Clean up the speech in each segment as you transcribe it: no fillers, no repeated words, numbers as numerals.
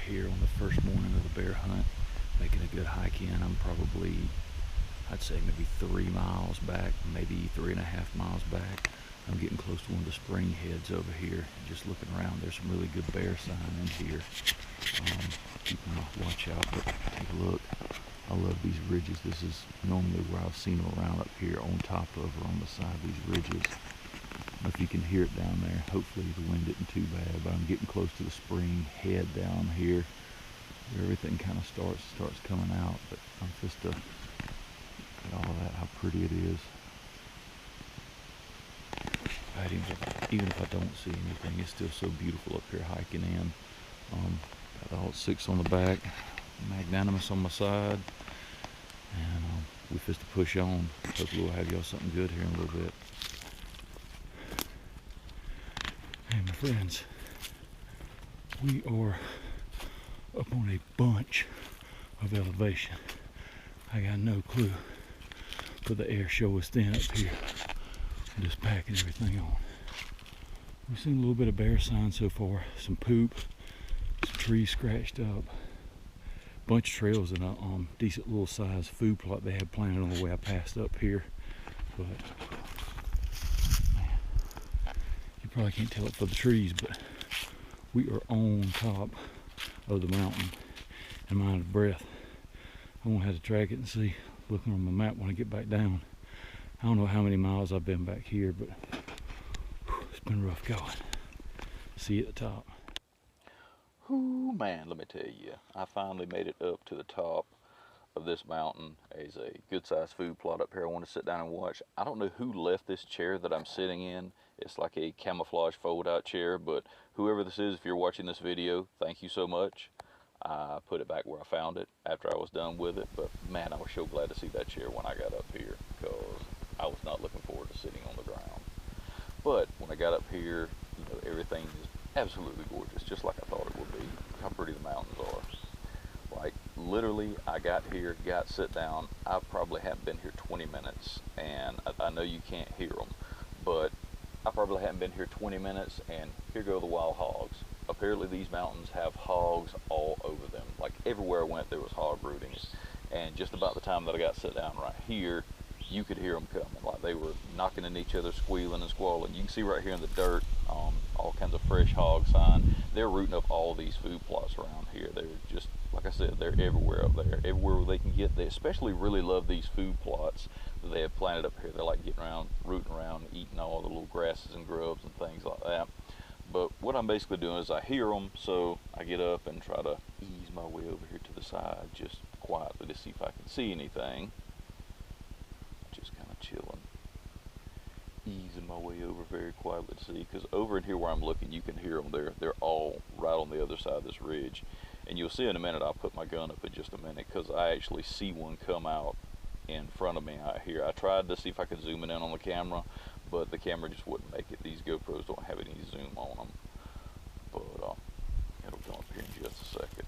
here on the first morning of the bear hunt, making a good hike in. I'm probably, I'd say maybe 3 miles back, maybe 3.5 miles back. I'm getting close to one of the spring heads over here. Just looking around, there's some really good bear sign in here. Keeping a watch out, but take a look. I love these ridges. This is normally where I've seen them around up here on top of or on the side of these ridges. I don't know if you can hear it down there. Hopefully the wind isn't too bad, but I'm getting close to the spring head down here where everything kind of starts coming out. But I'm just at all of that, how pretty it is. Even if I don't see anything, it's still so beautiful up here hiking in. Got all 6 on the back, magnanimous on my side, and we just to push on. Hopefully we'll have y'all something good here in a little bit. Hey my friends, we are up on a bunch of elevation. I got no clue, but the air show is thin up here. I'm just packing everything on. We've seen a little bit of bear sign so far, some poop, some trees scratched up, bunch of trails in a decent little size food plot they had planted on the way I passed up here. But man, you probably can't tell it for the trees, but we are on top of the mountain, and I'm out of breath. I'm gonna have to track it and see, looking on my map when I get back down. I don't know how many miles I've been back here, but it's been rough going. See you at the top. Whoo, man, let me tell you, I finally made it up to the top of this mountain. There's a good sized food plot up here I want to sit down and watch. I don't know who left this chair that I'm sitting in. It's like a camouflage fold out chair, but whoever this is, if you're watching this video, thank you so much. I put it back where I found it after I was done with it, but man, I was so glad to see that chair when I got up here, because I was not looking forward to sitting on the ground. But when I got up here, you know, everything is absolutely gorgeous, just like I thought it would be. How pretty the mountains are. Like, literally, I got here, sit down. I probably haven't been here 20 minutes, and I know you can't hear them, but I probably haven't been here 20 minutes, and here go the wild hogs. Apparently these mountains have hogs all over them. Like, everywhere I went, there was hog rooting. And just about the time that I got sit down right here, you could hear them coming. Like, they were knocking into each other, squealing and squalling. You can see right here in the dirt, all kinds of fresh hog sign. They're rooting up all these food plots around here. They're just, like I said, they're everywhere up there. Everywhere where they can get. They especially really love these food plots that they have planted up here. They like getting around, rooting around, eating all the little grasses and grubs and things like that. But what I'm basically doing is I hear them, so I get up and try to ease my way over here to the side, just quietly to see if I can see anything. Just kind of chilling, easing my way over very quietly to see, because over in here where I'm looking, you can hear them. They're all right on the other side of this ridge, and you'll see in a minute. I'll put my gun up in just a minute, because I actually see one come out in front of me out here. I tried to see if I could zoom in on the camera, but the camera just wouldn't make it. These GoPros don't have any zoom on them, but it'll come up here in just a second.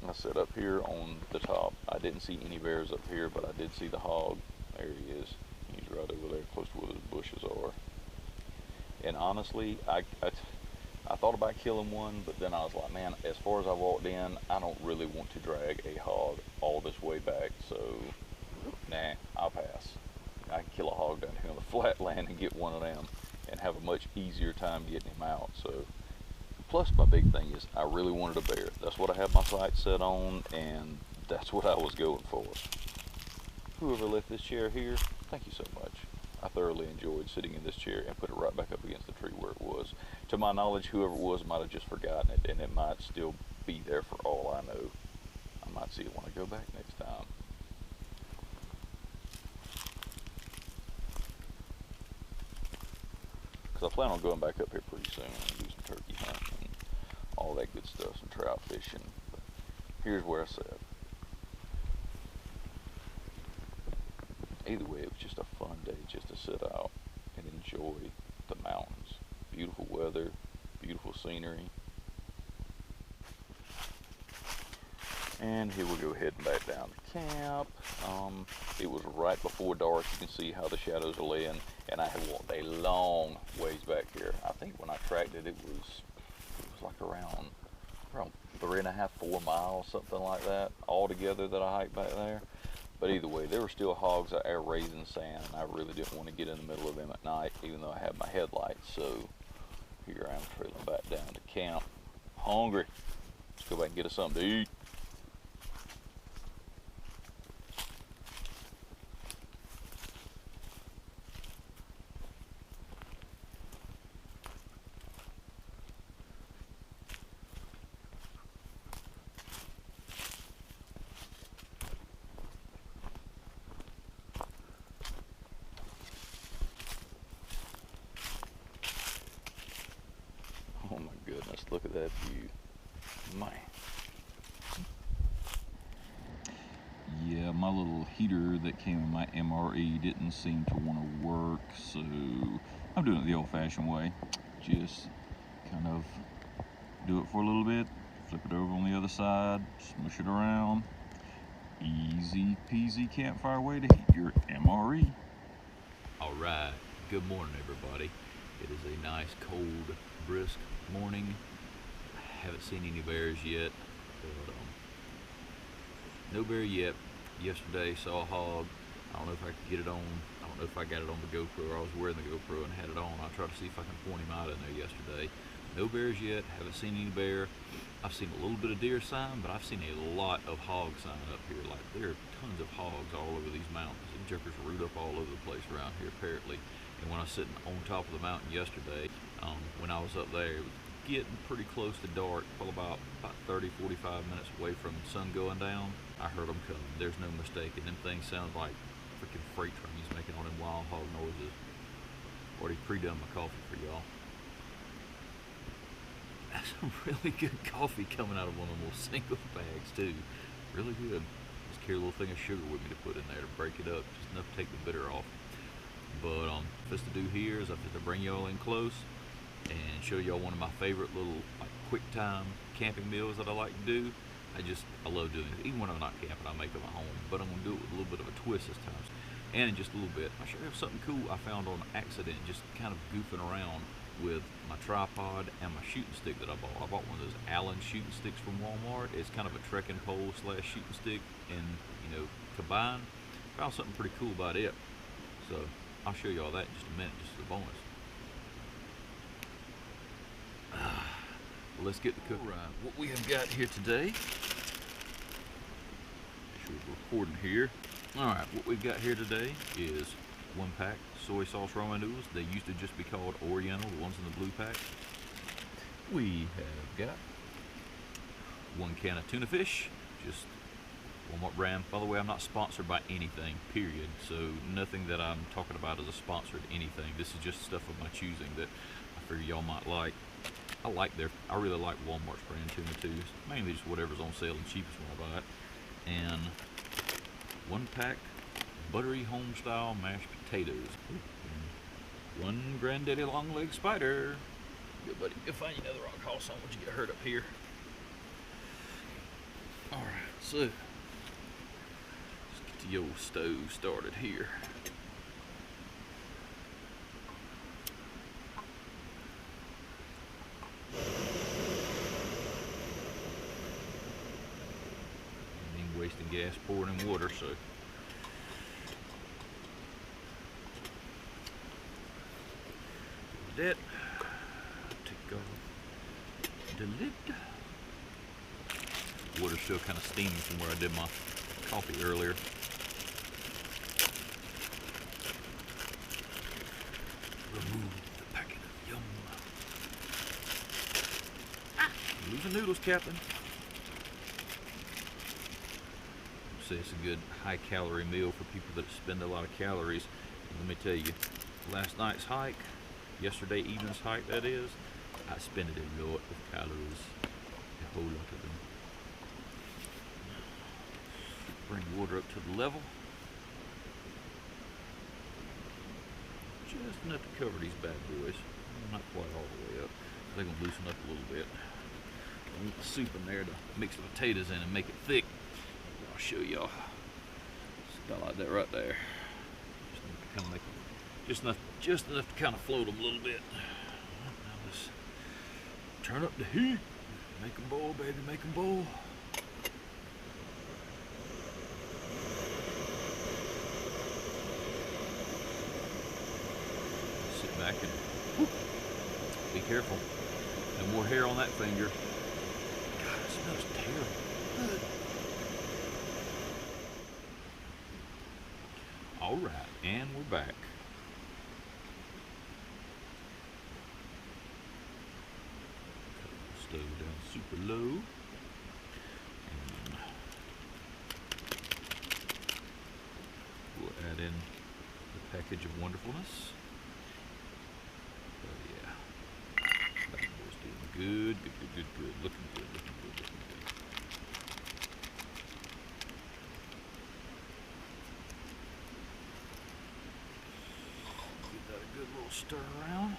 I sit up here on the top. I didn't see any bears up here, but I did see the hog. There he is. He's right over there, close to where those bushes are. And honestly, I thought about killing one, but then I was like, man, as far as I walked in, I don't really want to drag a hog all this way back, so nah, I'll pass. I can kill a hog down here on the flat land and get one of them and have a much easier time getting him out. So, plus my big thing is I really wanted a bear. That's what I had my sights set on, and that's what I was going for. Whoever left this chair here, thank you so much. I thoroughly enjoyed sitting in this chair and put it right back up against the tree where it was. To my knowledge, whoever it was might have just forgotten it, and it might still be there for all I know. I might see it when I go back next time. Because I plan on going back up here pretty soon and do some turkey hunting and all that good stuff, some trout fishing. But here's where I sat. Either way, it was just a fun day just to sit out. And then enjoy the mountains. Beautiful weather, beautiful scenery. And here we go, heading back down to camp. It was right before dark. You can see how the shadows are laying, and I had walked a long ways back here. I think when I tracked it, it was like around 3.5, 4 miles, something like that, all together that I hiked back there. But either way, there were still hogs out there raising sand, and I really didn't want to get in the middle of them at night, even though I had my headlights. So here I am trailing back down to camp. Hungry. Let's go back and get us something to eat. Oh my goodness, look at that view. Man. Yeah, my little heater that came in my MRE didn't seem to want to work, so I'm doing it the old-fashioned way. Just kind of do it for a little bit, flip it over on the other side, smush it around. Easy peasy campfire way to heat your MRE. All right, good morning everybody. It is a nice, cold, brisk morning. I haven't seen any bears yet, but no bear yet. Yesterday saw a hog. I don't know if I could get it on. I don't know if I got it on the GoPro, or I was wearing the GoPro and had it on. I'll try to see if I can point him out in there yesterday. No bears yet. Haven't seen any bear. I've seen a little bit of deer sign, but I've seen a lot of hog sign up here. Like, there are tons of hogs all over these mountains. The jokers root up all over the place around here, apparently. And when I was sitting on top of the mountain yesterday, when I was up there, it was getting pretty close to dark, probably about 30, 45 minutes away from the sun going down. I heard them coming. There's no mistaking. Them things sound like freaking freight trains making all them wild hog noises. Already pre-done my coffee for y'all. That's some really good coffee coming out of one of them little single bags too. Really good. Just carry a little thing of sugar with me to put in there to break it up, just enough to take the bitter off. But what's to do here is I'm going to bring y'all in close and show y'all one of my favorite little like quick time camping meals that I like to do. I love doing it. Even when I'm not camping, I make them at home, but I'm gonna do it with a little bit of a twist this time. And in just a little bit, I'll show you something cool I found on accident, just kind of goofing around with my tripod and my shooting stick that I bought. I bought one of those Allen shooting sticks from Walmart. It's kind of a trekking pole slash shooting stick, and combined. Found something pretty cool about it. So I'll show you all that in just a minute, just as a bonus. Well, let's get to cooking. All right, what we have got here today. Make sure we're recording here. All right, what we've got here today is 1 pack soy sauce ramen noodles. They used to just be called Oriental, the ones in the blue pack. We have got 1 can of tuna fish, just Walmart brand. By the way, I'm not sponsored by anything, period. So nothing that I'm talking about is a sponsored anything. This is just stuff of my choosing that I figure y'all might like. I really like Walmart's brand tuna too. Mainly just whatever's on sale and cheapest when I buy it. And 1 pack Buttery Homestyle mashed potatoes. And 1 granddaddy long leg spider. Good buddy. You'll find another rock house on once you get hurt up here. Alright, so let's get the old stove started here. Wasting gas pouring in water, so that take off the lid. Water's still kind of steaming from where I did my coffee earlier. Remove the packet of yum. Losing noodles, Captain. Say it's a good high-calorie meal for people that spend a lot of calories. And let me tell you, last night's hike, yesterday evening's hike that is, I spent a lot of calories, a whole lot of them. Bring water up to the level. just enough to cover these bad boys. Not quite all the way up. They're gonna loosen up a little bit. I want the soup in there to mix the potatoes in and make it thick. I'll show y'all. About like that right there. Just enough to kind of make them, just enough to kind of float them a little bit. Now let's turn up the heat. Make them boil, baby. Make them boil. Sit back and whoop, be careful. No more hair on that finger. God, it smells terrible. All right, and we're back. Cut the stove down super low. And we'll add in the package of wonderfulness. Oh yeah, that boy's doing good, good, good, good, good. Looking good, looking good, looking good. Good little stir around.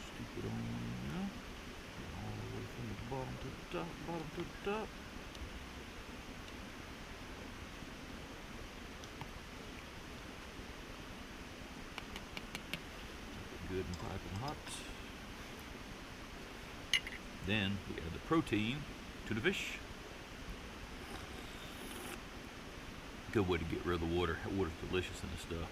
Scoop it on now. All the way from the bottom to the top, bottom to the top. Good and piping hot. Then we add the protein to the fish. Good way to get rid of the water. That water's delicious in this stuff.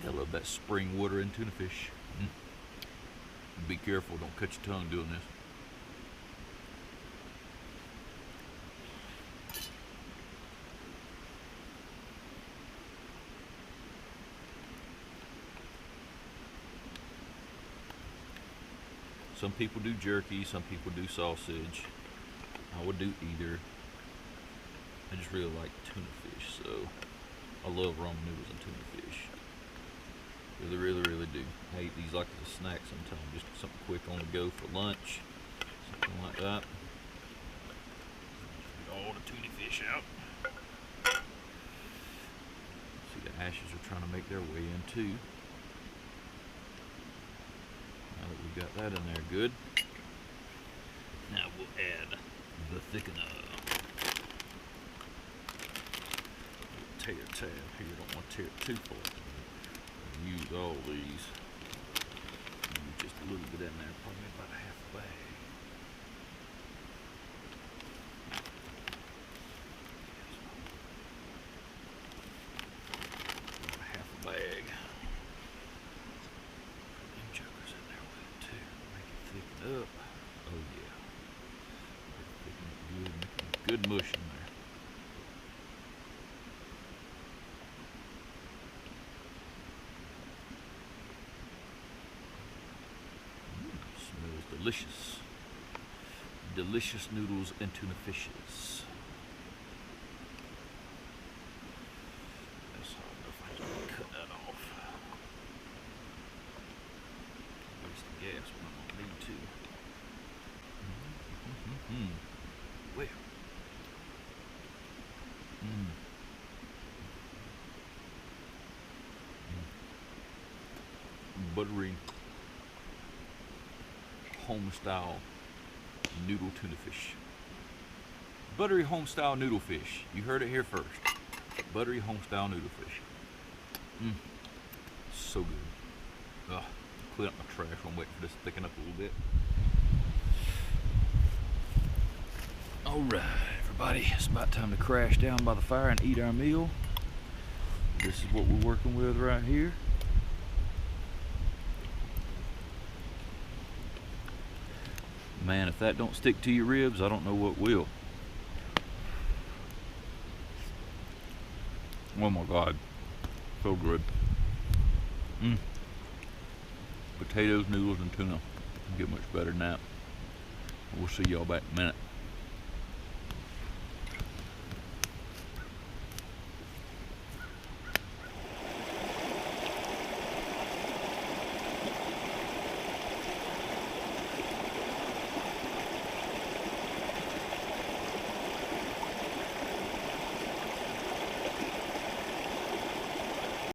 I love that spring water in tuna fish. Be careful, don't cut your tongue doing this. Some people do jerky, some people do sausage. I would do either. I just really like tuna fish, so I love ramen noodles and tuna fish. Really, really, really do. I eat these like as a snack sometimes, just something quick on the go for lunch, something like that. Get all the tuna fish out. See, the ashes are trying to make their way in too. Now that we got that in there good, now we'll add the thickener. Tear tab here, you don't want to tear it too far. Use all these. Use just a little bit in there, probably about a half a bag. About a half a bag. Put them jokers in there with it too. Make it thicken up. Oh yeah. Thicken it good, making a good mush in there. Delicious. Delicious noodles and tuna fishes. That's hard enough. I just want to cut that off. Waste the gas when I don't need to. Well. Buttery Homestyle Noodle Tuna Fish. Buttery Homestyle Noodle-Fish. You heard it here first. Buttery Homestyle Noodle-Fish. So good. Ugh. Clean up my trash. I'm waiting for this to thicken up a little bit. Alright, everybody. It's about time to crash down by the fire and eat our meal. This is what we're working with right here. Man, if that don't stick to your ribs, I don't know what will. Oh my God, so good. Potatoes, noodles, and tuna. Don't get much better than that. We'll see y'all back in a minute.